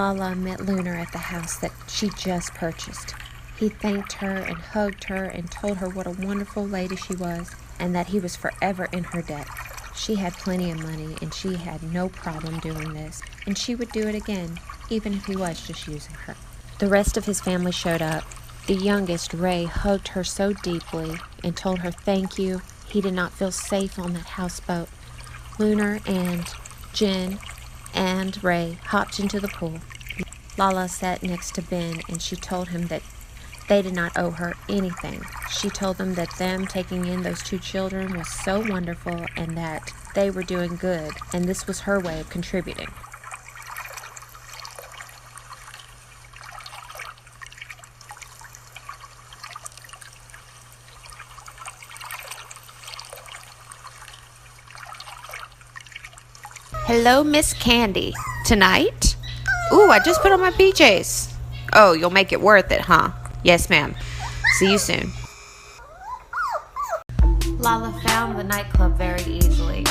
Lala met Lunar at the house that she just purchased. He thanked her and hugged her and told her what a wonderful lady she was and that he was forever in her debt. She had plenty of money and she had no problem doing this, and she would do it again, even if he was just using her. The rest of his family showed up. The youngest, Ray, hugged her so deeply and told her thank you. He did not feel safe on that houseboat. Lunar and Jen and Ray hopped into the pool. Lala sat next to Ben and she told him that they did not owe her anything. She told them that them taking in those two children was so wonderful and that they were doing good, and this was her way of contributing. Hello, Miss Candi. Tonight? Ooh, I just put on my PJs. Oh, you'll make it worth it, huh? Yes, ma'am. See you soon. Lala found the nightclub very easily.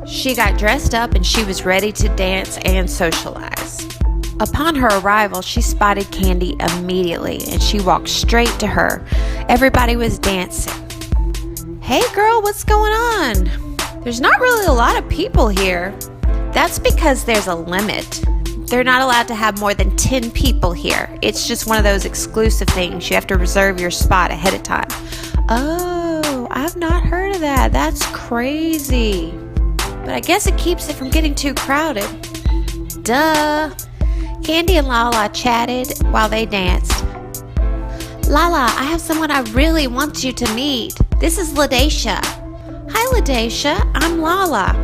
She got dressed up and she was ready to dance and socialize. Upon her arrival, she spotted Candi immediately and she walked straight to her. Everybody was dancing. Hey girl, what's going on? There's not really a lot of people here. That's because there's a limit. They're not allowed to have more than 10 people here. It's just one of those exclusive things. You have to reserve your spot ahead of time. Oh, I've not heard of that. That's crazy. But I guess it keeps it from getting too crowded. Duh. Candi and Lala chatted while they danced. Lala, I have someone I really want you to meet. This is Ladacia. Hi, Ladacia. I'm Lala.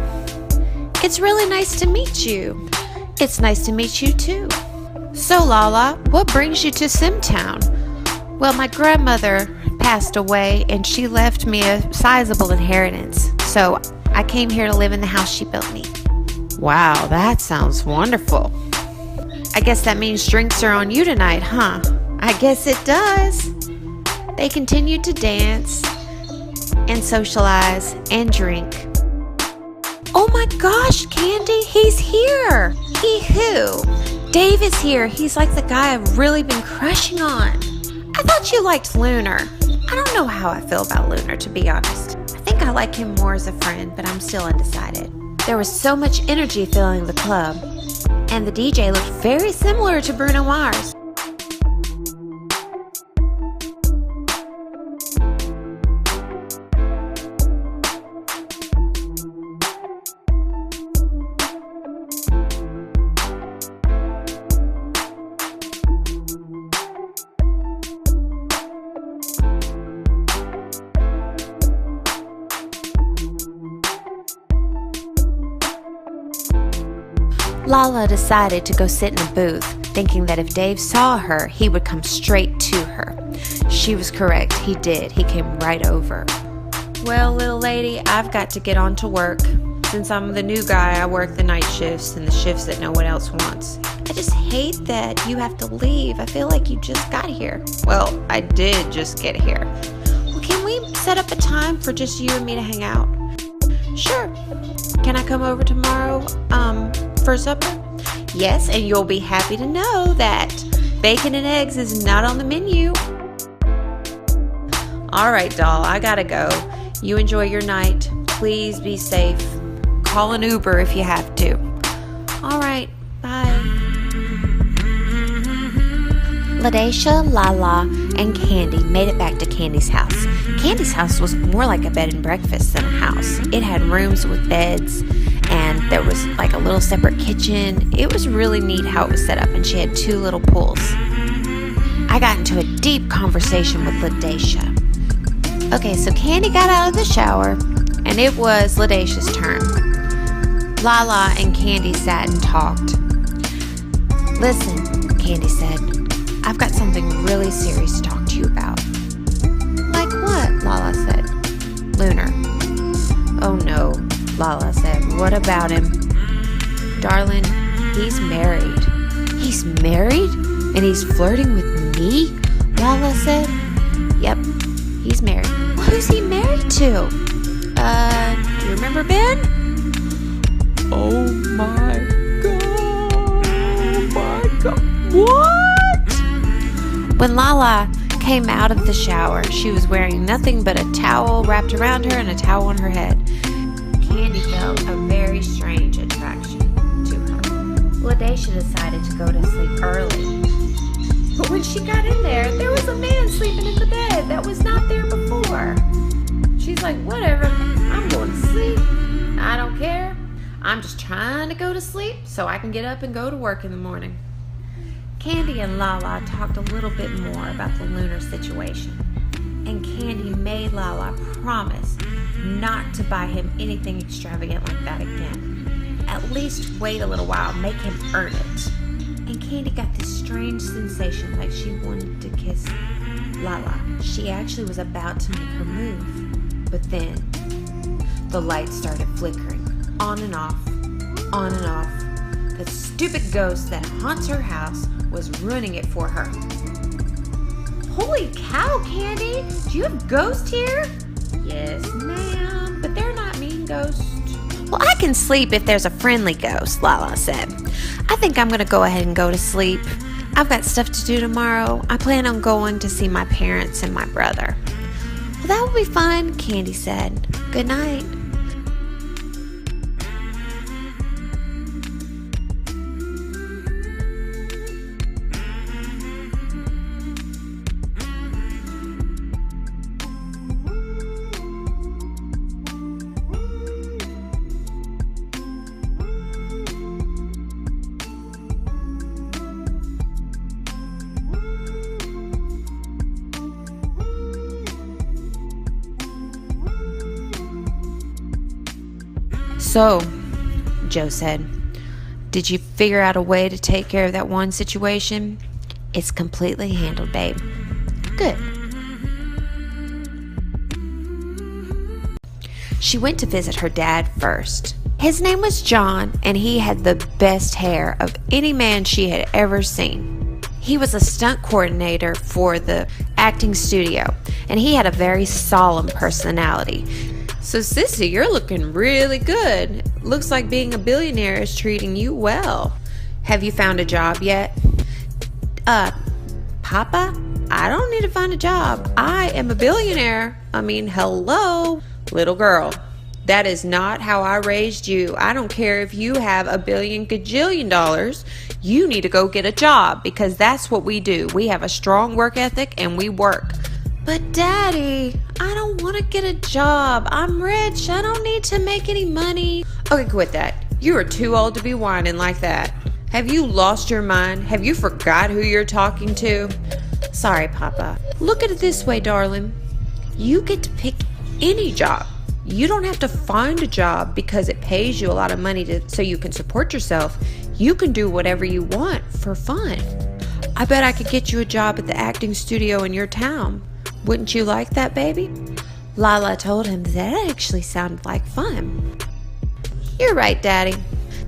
It's really nice to meet you. It's nice to meet you too. So Lala, what brings you to Simtown? Well, my grandmother passed away and she left me a sizable inheritance. So I came here to live in the house she built me. Wow, that sounds wonderful. I guess that means drinks are on you tonight, huh? I guess it does. They continued to dance and socialize and drink. Oh my gosh, Candi, he's here. He who? Dave is here. He's like the guy I've really been crushing on. I thought you liked Lunar. I don't know how I feel about Lunar, to be honest. I think I like him more as a friend, but I'm still undecided. There was so much energy filling the club, and the DJ looked very similar to Bruno Mars. Lala decided to go sit in a booth, thinking that if Dave saw her, he would come straight to her. She was correct, he did. He came right over. Well, little lady, I've got to get on to work. Since I'm the new guy, I work the night shifts and the shifts that no one else wants. I just hate that you have to leave. I feel like you just got here. Well, I did just get here. Well, can we set up a time for just you and me to hang out? Sure. Can I come over tomorrow, for supper? Yes, and you'll be happy to know that bacon and eggs is not on the menu. All right, doll, I gotta go. You enjoy your night. Please be safe. Call an Uber if you have to. All right, bye. Ladacia, Lala, and Candi made it back to Candi's house. Candi's house was more like a bed and breakfast than a house. It had rooms with beds, and there was like a little separate kitchen. It was really neat how it was set up, and she had 2 little pools. I got into a deep conversation with Ladacia. Okay, so Candi got out of the shower, and it was Ladacia's turn. Lala and Candi sat and talked. Listen, Candi said, I've got something really serious to talk to you about. Like what? Lala said. Lunar. Oh no, Lala said. What about him? Darling, he's married. He's married? And he's flirting with me? Lala said. Yep, he's married. Well, who's he married to? Do you remember Ben? Oh my God. God. What? When Lala came out of the shower, she was wearing nothing but a towel wrapped around her and a towel on her head. Candi felt a very strange attraction to her. Well, Daisha decided to go to sleep early. But when she got in there was a man sleeping in the bed that was not there before. She's like, whatever, I'm going to sleep. I don't care. I'm just trying to go to sleep so I can get up and go to work in the morning. Candi and Lala talked a little bit more about the Lunar situation. And Candi made Lala promise not to buy him anything extravagant like that again. At least wait a little while, make him earn it. And Candi got this strange sensation like she wanted to kiss Lala. She actually was about to make her move. But then the lights started flickering on and off, on and off. The stupid ghost that haunts her house was ruining it for her. Holy cow, Candi! Do you have ghosts here? Yes, ma'am, but they're not mean ghosts. Well, I can sleep if there's a friendly ghost, Lala said. I think I'm going to go ahead and go to sleep. I've got stuff to do tomorrow. I plan on going to see my parents and my brother. Well, that will be fun, Candi said. Good night. So, Joe said, did you figure out a way to take care of that one situation? It's completely handled, babe. Good. She went to visit her dad first. His name was John, and he had the best hair of any man she had ever seen. He was a stunt coordinator for the acting studio, and he had a very solemn personality. So, Sissy, you're looking really good. Looks like being a billionaire is treating you well. Have you found a job yet? Papa? I don't need to find a job. I am a billionaire. I mean, hello, little girl. That is not how I raised you. I don't care if you have $1 billion gajillion dollars. You need to go get a job because that's what we do. We have a strong work ethic and we work. But Daddy, I don't want to get a job. I'm rich. I don't need to make any money. Okay, quit that. You are too old to be whining like that. Have you lost your mind? Have you forgot who you're talking to? Sorry, Papa. Look at it this way, darling. You get to pick any job. You don't have to find a job because it pays you a lot of money so you can support yourself. You can do whatever you want for fun. I bet I could get you a job at the acting studio in your town. Wouldn't you like that, baby? Lala told him that actually sounded like fun. You're right, Daddy.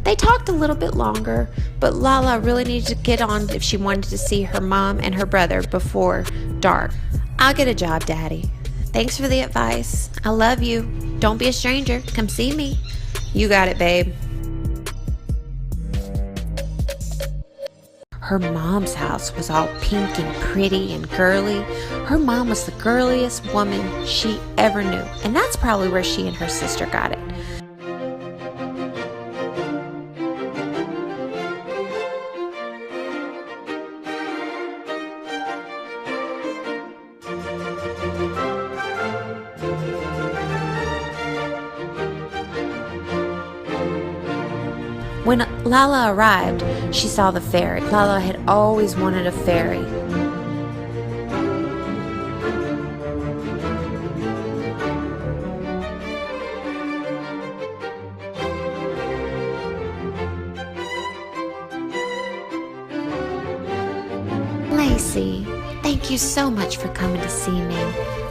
They talked a little bit longer, but Lala really needed to get on if she wanted to see her mom and her brother before dark. I'll get a job, Daddy. Thanks for the advice. I love you. Don't be a stranger. Come see me. You got it, babe. Her mom's house was all pink and pretty and girly. Her mom was the girliest woman she ever knew, and that's probably where she and her sister got it. When Lala arrived, she saw the fairy. Lala had always wanted a fairy. Lacey, thank you so much for coming to see me,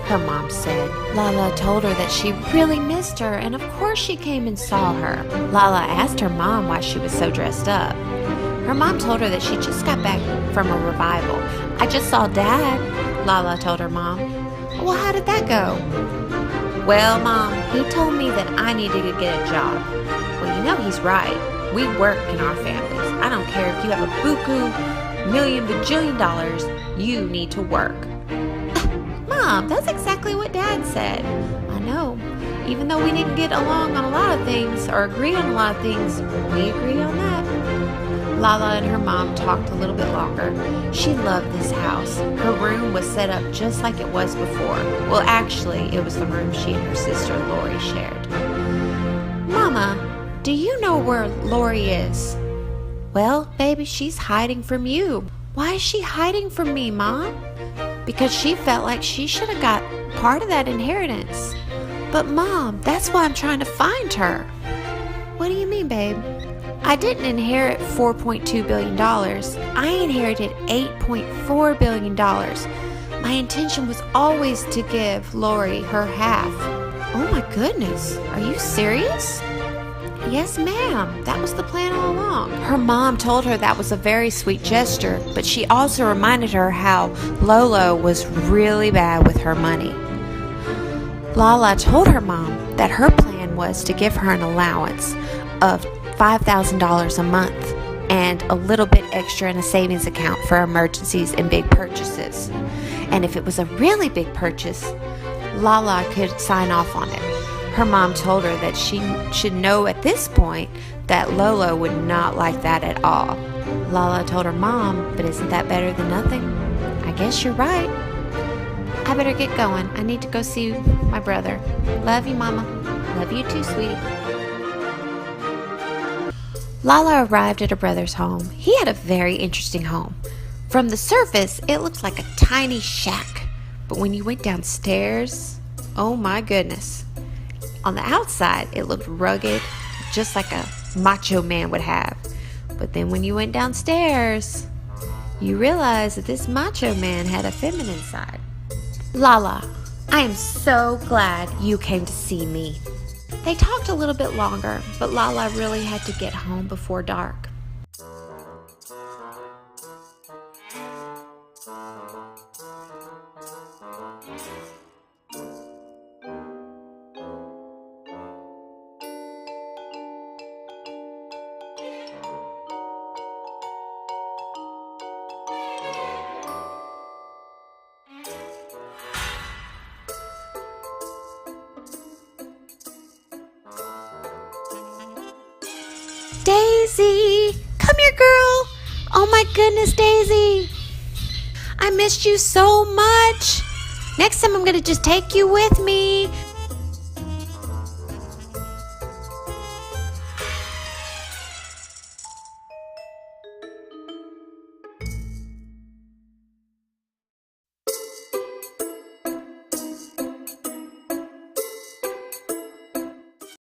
her mom said. Lala told her that she really missed her, and of course she came and saw her. Lala asked her mom why she was so dressed up. Her mom told her that she just got back from a revival. I just saw Dad, Lala told her mom. Well, how did that go? Well, Mom, he told me that I needed to get a job. Well, you know he's right. We work in our families. I don't care if you have a buku million bajillion dollars, you need to work. Mom, that's exactly what Dad said. I know. Even though we didn't get along on a lot of things, or agree on a lot of things, we agree on that. Lala and her mom talked a little bit longer. She loved this house. Her room was set up just like it was before. Well, actually, it was the room she and her sister Lori shared. Mama, do you know where Lori is? Well, baby, she's hiding from you. Why is she hiding from me, Mom? Because she felt like she should have got part of that inheritance. But Mom, that's why I'm trying to find her. What do you mean, babe? I didn't inherit $4.2 billion. I inherited $8.4 billion. My intention was always to give Lori her half. Oh my goodness, are you serious? Yes, ma'am. That was the plan all along. Her mom told her that was a very sweet gesture, but she also reminded her how Lolo was really bad with her money. Lala told her mom that her plan was to give her an allowance of $5,000 a month and a little bit extra in a savings account for emergencies and big purchases. And if it was a really big purchase, Lala could sign off on it. Her mom told her that she should know at this point that Lolo would not like that at all. Lala told her mom, but isn't that better than nothing? I guess you're right. I better get going. I need to go see my brother. Love you, Mama. Love you too, sweetie. Lala arrived at her brother's home. He had a very interesting home. From the surface, it looked like a tiny shack. But when you went downstairs, oh my goodness. On the outside, it looked rugged, just like a macho man would have. But then when you went downstairs, you realized that this macho man had a feminine side. Lala, I am so glad you came to see me. They talked a little bit longer, but Lala really had to get home before dark. Daisy! Come here, girl! Oh my goodness, Daisy! I missed you so much! Next time I'm gonna just take you with me.